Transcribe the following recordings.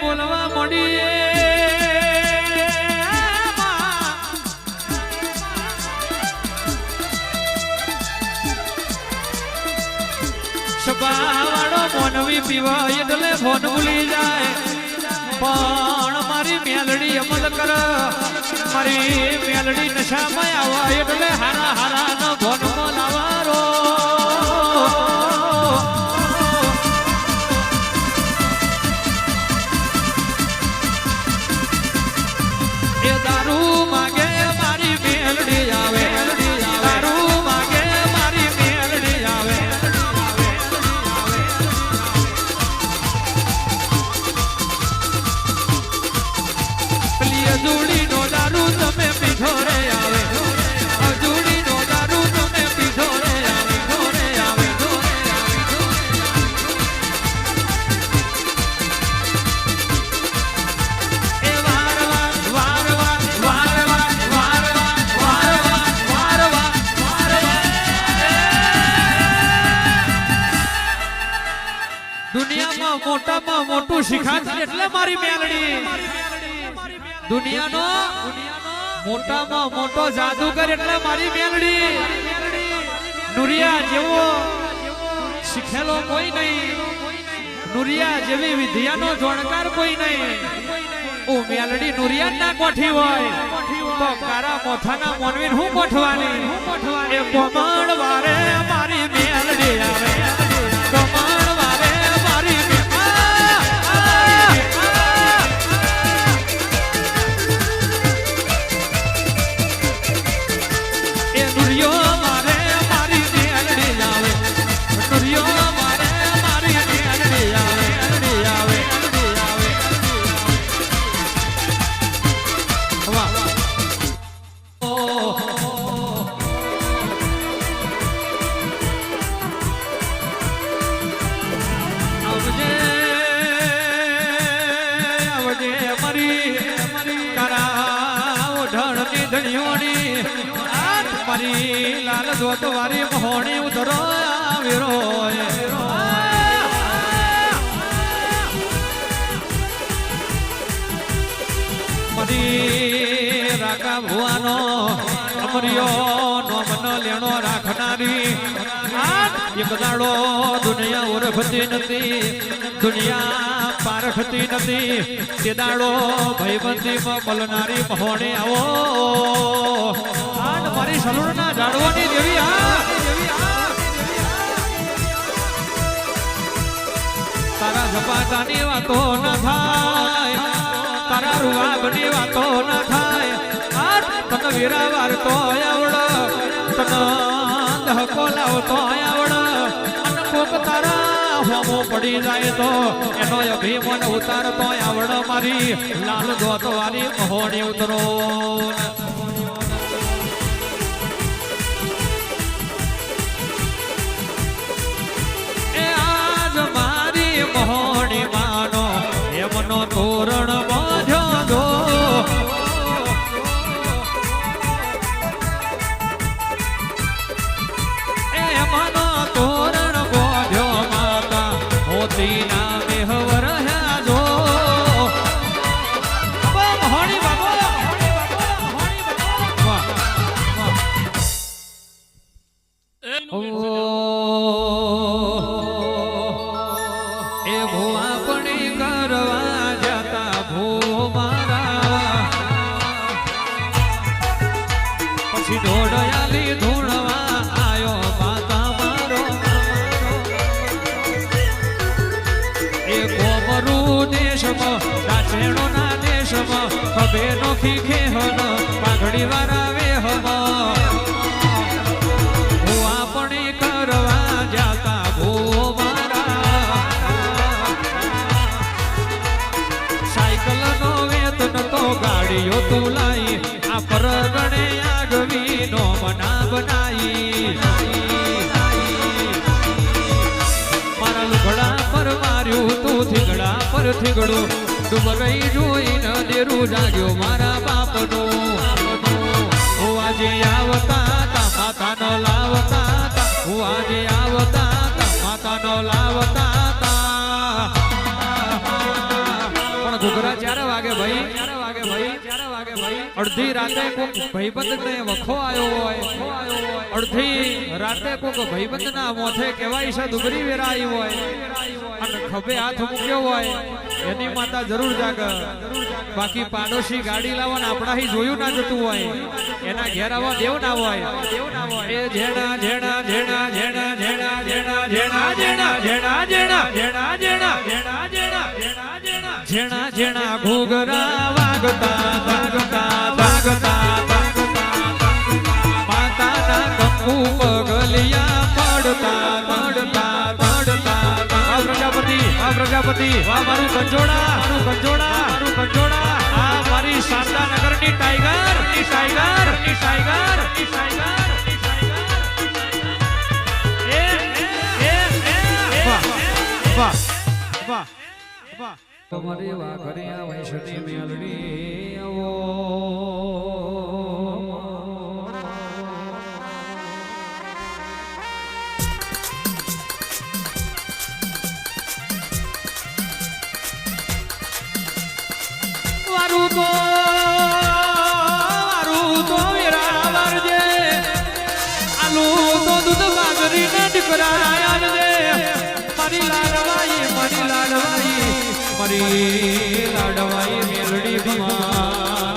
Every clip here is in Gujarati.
બોલવા મોડી સબાવાળો મોનવી પીવા એટલે ફોન ભૂલી જાય પણ મારી મેલડી અમલ કર મારી મેલડી નશામાં આવા એટલે હારા હારા નો ભોનમાં લાવારો એ દારૂ માગે મારી મેલડી આવે દારૂ માગે મારી મેલડી આવે અજુડી નો દારૂ તમે પીધો રે આવે અજુડી નો દારૂ તમે પીધો રે આવે ઢોરે આવે ઢોરે આવે એ વાર વાર વાર વાર વાર વાર વાર વાર વાર વાર દુનિયામાં મોટામાં મોટું શિખાત એટલે મારી મેલડી દુનિયાનો મોટામાં મોટો જાદુગર એટલે મારી મેલડી નુરિયા જેવો શીખેલો કોઈ નહીં નુરિયા જેવી વિદ્યાનો જોણકાર કોઈ નહીં ઓ મેલડી નુરિયા ના કોઠી હોય તો કારા મોથાના મોનવીન હું કોઠવાની એ કોમળ વારે મારી મેલડી આવે કોમળ વારે મારી મારી લાલ દોત વારી મોહણી ઉતરો આવીરો મારી રાકા ભુવાનો અમરિયો નો મન લેણો રાખનારી એક દાડો દુનિયા ઓળખતી નથી દુનિયા પારખતી નથી તે દાડો ભયબંધીમાં મળનારી મહોણી આવો મારી સલુણના જાડવાની દેવી તારા ઝપાટાની વાતો ના થાય તારા રૂવાબની વાતો ના થાય તને વીરાવાર તો આવડ તને ધકો લાવતો આવડ અને કોક તારા હોમો પડી જાય તો એનો અભિમાન ઉતારતો આવડ મારી લાલ દોત વાળી મહોણી ઉતરો મોહણી માનો એમનો તોરણ બાંધ્યો દો એમનો તોરણ બાંધ્યો માતા મોતી નામે હવર જો મોહણી બાબો ઢોળયાલી ધૂણવા આયો માતા મારો એ કોમરૂ દેશમાં કાચેણો ના દેશમાં ખભે નોખી ખેહન પાઘડી વાળા વેહમાં હું આપણે કરવા જાતા ભો મારા સાયકલ નો વેતન તો ગાડીઓ તું લાઈ આ પરગણે આગવી નો મના બનાઈ મારા લુગડા પર માર્યું તું થીગડા પર થીગડું ડુબરઈ જોઈને દેરું જાગ્યો મારા બાપનો હું આજે આવતા તા માતા નો લાવતા તા હું આજે આવતા તા માતા નો લાવતા તા ઘુઘરા 4 વાગે ભાઈ અડધી રાતે કોક ભાઈબંધ ને વખો આવ્યો હોય અડધી રાતે કોક ભાઈબંધ ના મોથે કહેવાય છે દુબરી વેરાઈ હોય અને ખભે હાથ મૂક્યો હોય એની માતા જરૂર જાગ બાકી પાડોશી ગાડી લાવવાને આપણાથી જોયું ના જતું હોય એના ઘેર આવા દેવ ના હોય એ જેણા જેણા જેણા જેણા જેણા જેણા જેણા જેણા જેણા જેણા જેણા જેણા જેણા જેણા જેણા જેણા ઘુઘરા વાગતા વાગતા વાગતા માતાના કંકુ પગલિયા પડતા પડતા પડતા આ પ્રજાપતિ વાહ મારું કંજોડા આ મારી શારદા નગરની ટાઈગર વાહ વાહ વાહ તમારી વાહ કર્યા વૈષ્ણવી મેલડી આવો વારું તો વેરા વારજે આલુ તો દૂધ બાજરી ના દીકરા આવજે મારી લાડવાઈ મેલડી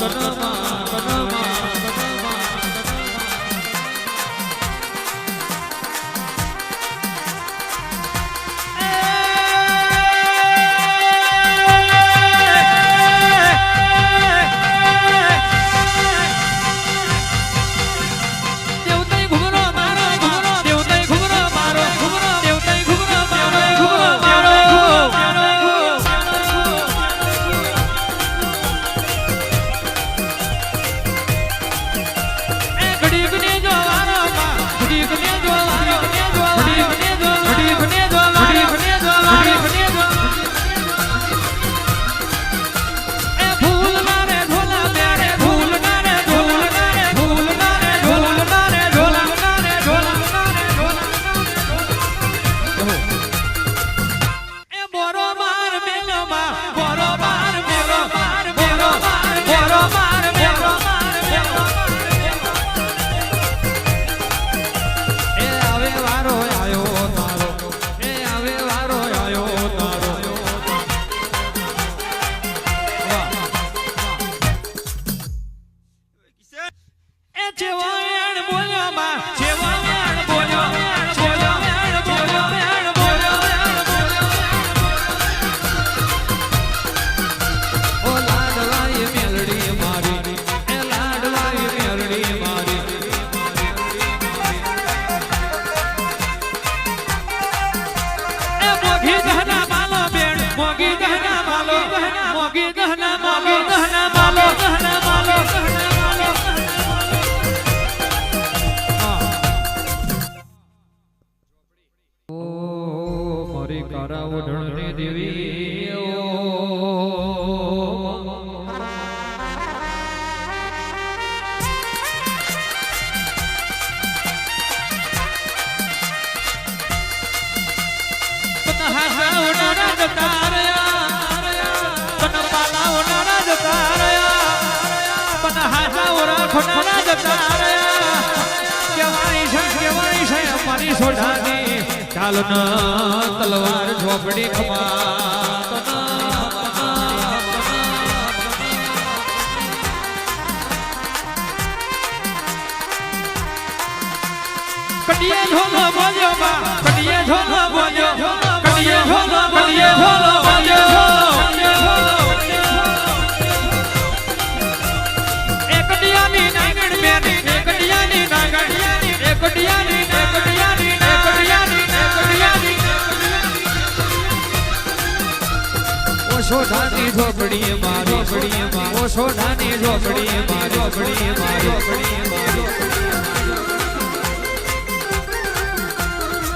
કનમા તલવાર ઝોપડી કડિયે ઝોલો બોલ્યો કડિયે ઝોલો બોલ્યો કડિયે ઝોલો બોલ્યો એકડિયાની નાગણ બેન એકડિયાની નાગણ એકડિયાની સોઢાની ઝોપડી મારી ઓ સોઢાની ઝોપડી મારી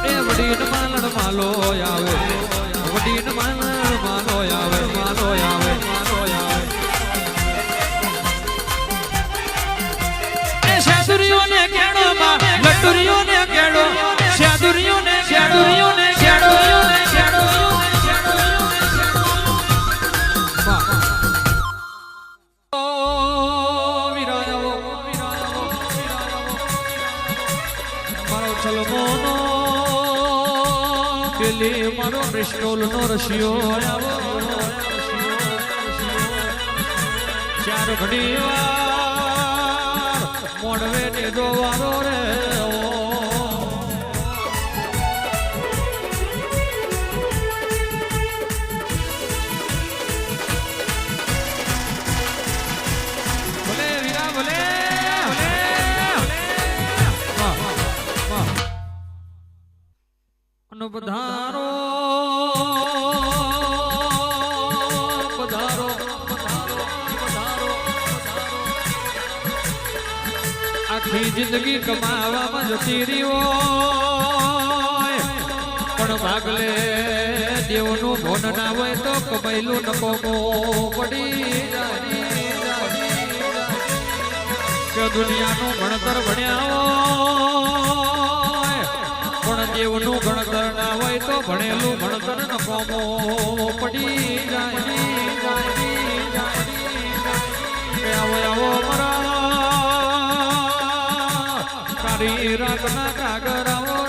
એ વડીન માલણ માલો આવે વડીન માલણ માલો આવે એ સાદુરીઓને કેડો માં લટુરીઓને કેડો સાદુરીઓને કેડો દેવથી મારો કૃષ્ણોલનો રશિયો આવો ચાર ઘડી વાર મોડવે ને જોવારો રે ભલે વીરા ભલે પધારો પધારો આખી જિંદગી કમાવામાં જતી રહ્યો પણ ભાગલે દેવનું ભોન ના હોય તો કમાયેલું નકોમો પડી કે દુનિયાનું ભણતર ભણ્યા પણ દેવનું ભણતર ના હોય તો ભણેલું ભણતર નકોમો પડી જાય આવો આવો મરા તારી રાતના કાગર આવો